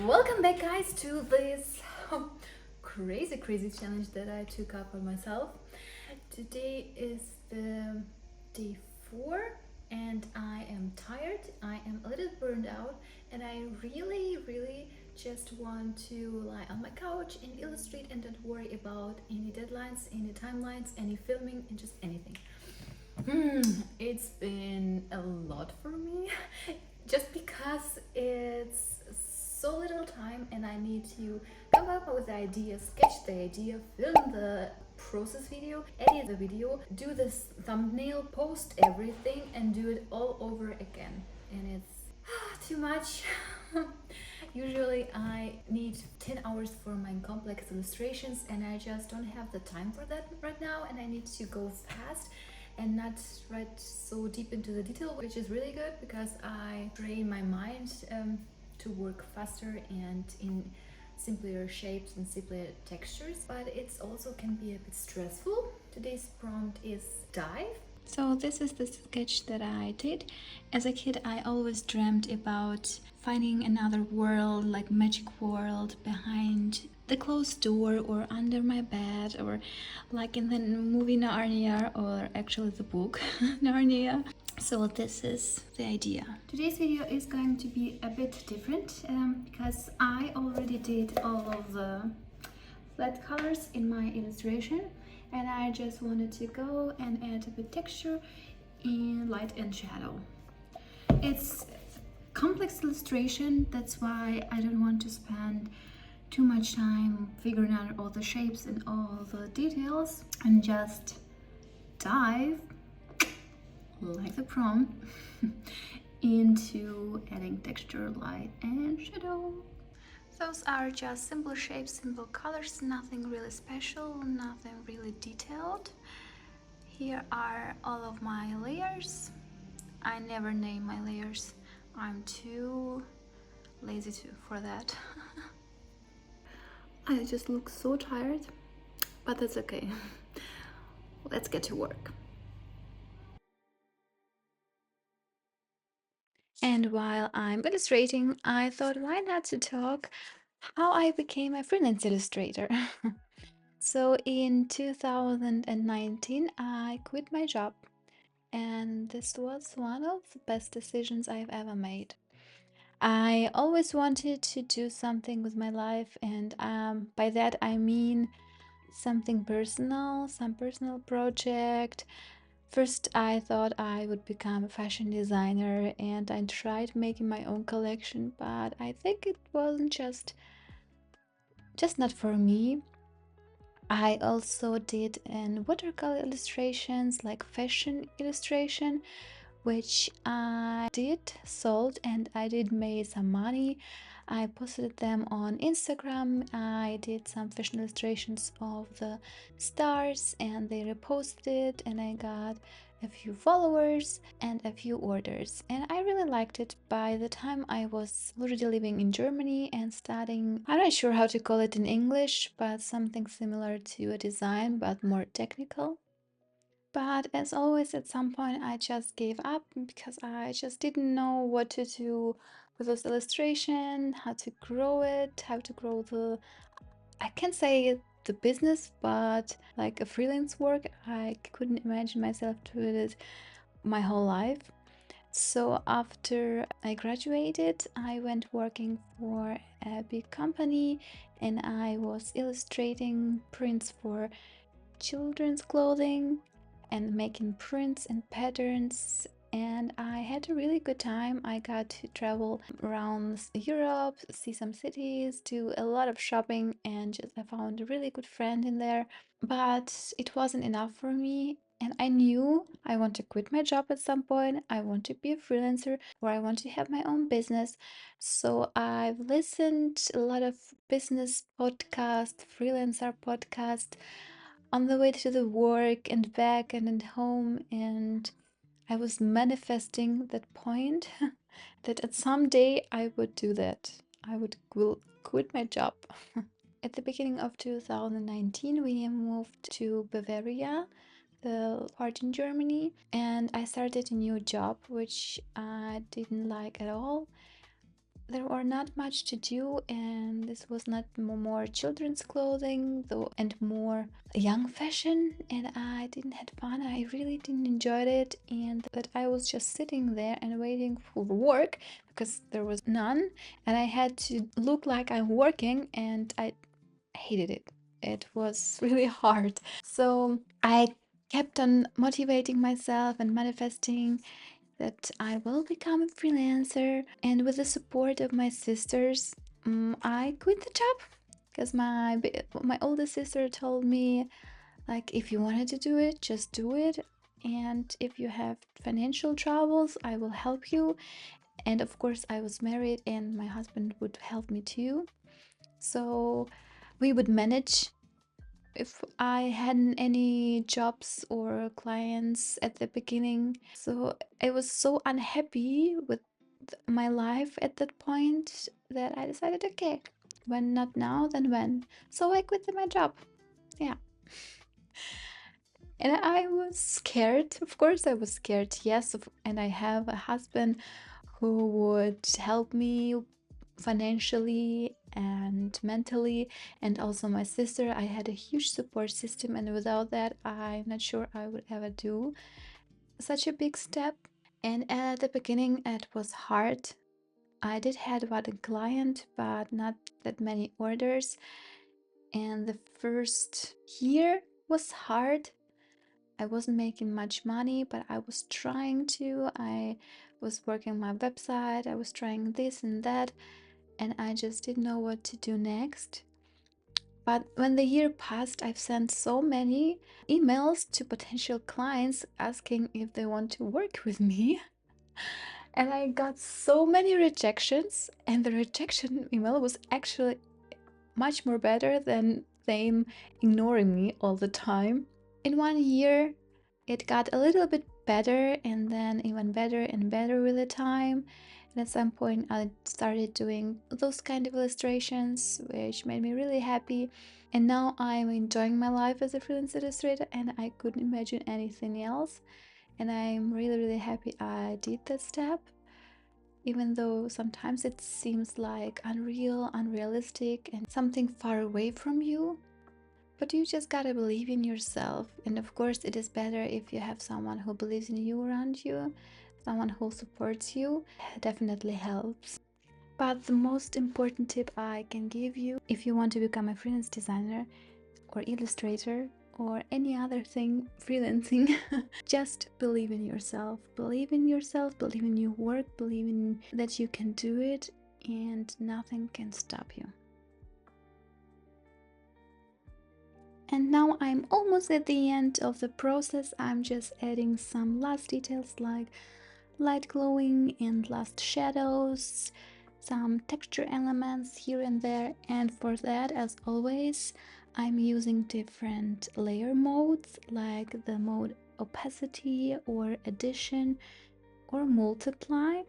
Welcome back, guys, to this crazy challenge that I took up on myself. Today is the day 4 and I am tired. I am a little burned out and I really just want to lie on my couch and illustrate and don't worry about any deadlines, any timelines, any filming, and just anything. It's been a lot for me just because it's so little time and I need to come up with the idea, sketch the idea, film the process video, edit the video, do this thumbnail, post everything, and do it all over again. And it's too much. Usually I need 10 hours for my complex illustrations and I just don't have the time for that right now, and I need to go fast and not right so deep into the detail, which is really good because I train my mind to work faster and in simpler shapes and simpler textures, but it's also can be a bit stressful. Today's prompt is dive. So this is the sketch that I did. As a kid, I always dreamt about finding another world, like magic world behind the closed door or under my bed, or like in the movie Narnia, or actually the book Narnia. So this is the idea. Today's video is going to be a bit different because I already did all of the flat colors in my illustration and I just wanted to go and add a bit texture in light and shadow. It's complex illustration, that's why I don't want to spend too much time figuring out all the shapes and all the details and just dive, like the prompt, into adding texture, light and shadow. Those are just simple shapes, simple colors, nothing really special, nothing really detailed. Here are all of my layers. I never name my layers. I'm too lazy for that. I just look so tired, but that's okay. Let's get to work. And while I'm illustrating, I thought why not to talk how I became a freelance illustrator. So in 2019, I quit my job, and this was one of the best decisions I've ever made. I always wanted to do something with my life, and by that I mean something personal, some personal project. First, I thought I would become a fashion designer, and I tried making my own collection, but I think it wasn't just not for me. I also did in watercolor illustrations, like fashion illustration, which I did sold and I did made some money. I posted them on Instagram. I did some fashion illustrations of the stars and they reposted it, and I got a few followers and a few orders, and I really liked it. By the time I was already living in Germany and studying, I'm not sure how to call it in English, but something similar to a design but more technical. But as always, at some point I just gave up because I just didn't know what to do with this illustration, how to grow it, how to grow the, I can say the business, but like a freelance work, I couldn't imagine myself doing it my whole life. So after I graduated, I went working for a big company and I was illustrating prints for children's clothing and making prints and patterns, and I had a really good time. I got to travel around Europe, see some cities, do a lot of shopping, and just I found a really good friend in there. But it wasn't enough for me, and I knew I want to quit my job at some point. I want to be a freelancer or I want to have my own business. So I've listened a lot of business podcasts, freelancer podcasts on the way to the work and back and at home, and I was manifesting that point that at some day I would do that. I will quit my job. At the beginning of 2019, we moved to Bavaria, the part in Germany, and I started a new job which I didn't like at all. there were not much to do, and this was not more children's clothing though, and more young fashion, and I didn't have fun. I really didn't enjoy it, and that I was just sitting there and waiting for work because there was none, and I had to look like I'm working, and I hated it. It was really hard. So I kept on motivating myself and manifesting that I will become a freelancer. And with the support of my sisters, I quit the job because my older sister told me, like, if you wanted to do it, just do it. And if you have financial troubles, I will help you. And of course, I was married, and my husband would help me too. So we would manage if I hadn't any jobs or clients at the beginning. So I was so unhappy with my life at that point that I decided, okay, when not now, then when. So I quit my job. Yeah. And I was scared. Of course, I was scared. Yes. And I have a husband who would help me financially and mentally, and also my sister. I had a huge support system, and without that, I'm not sure I would ever do such a big step. And at the beginning, it was hard. I did had one client, but not that many orders. And the first year was hard. I wasn't making much money, but I was trying to. I was working my website, I was trying this and that, and I just didn't know what to do next. But when the year passed, I've sent so many emails to potential clients asking if they want to work with me. And I got so many rejections, and the rejection email was actually much more better than them ignoring me all the time. In 1 year, it got a little bit better, and then even better and better with the time. And at some point, I started doing those kind of illustrations, which made me really happy. And now I'm enjoying my life as a freelance illustrator, and I couldn't imagine anything else. And I'm really, really happy I did that step, even though sometimes it seems like unreal, unrealistic, and something far away from you. But you just gotta believe in yourself. And of course, it is better if you have someone who believes in you around you, someone who supports you. It definitely helps. But the most important tip I can give you, if you want to become a freelance designer or illustrator or any other thing freelancing, just believe in yourself. Believe in yourself, believe in your work, believe in that you can do it, and nothing can stop you. And now I'm almost at the end of the process. I'm just adding some last details like light glowing and last shadows, some texture elements here and there. And for that, as always, I'm using different layer modes like the mode opacity or addition or multiply.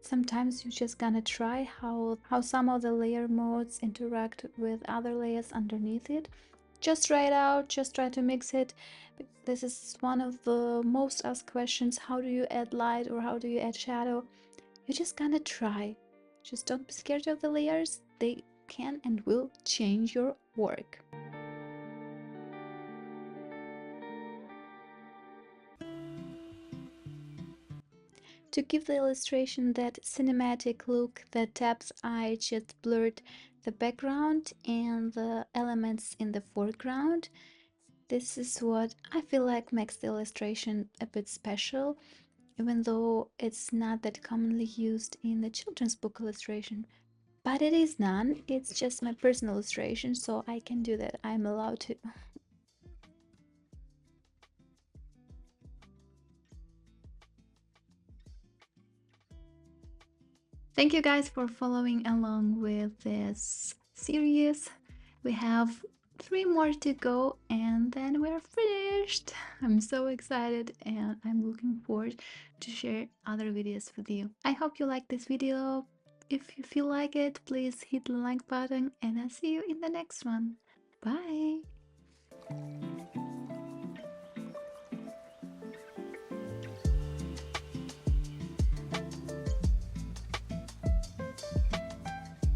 Sometimes you're just gonna try how some of the layer modes interact with other layers underneath it. Just try it out, just try to mix it. This is one of the most asked questions: how do you add light or how do you add shadow? You're just gonna try. Just don't be scared of the layers, they can and will change your work. To give the illustration that cinematic look, the depth, I just blurred the background and the elements in the foreground. This is what I feel like makes the illustration a bit special, even though it's not that commonly used in the children's book illustration. But it is none, it's just my personal illustration, so I can do that. I'm allowed to. Thank you guys for following along with this series. We have 3 more to go and then we're finished. I'm so excited and I'm looking forward to share other videos with you. I hope you like this video. If you feel like it, please hit the like button and I'll see you in the next one. Bye!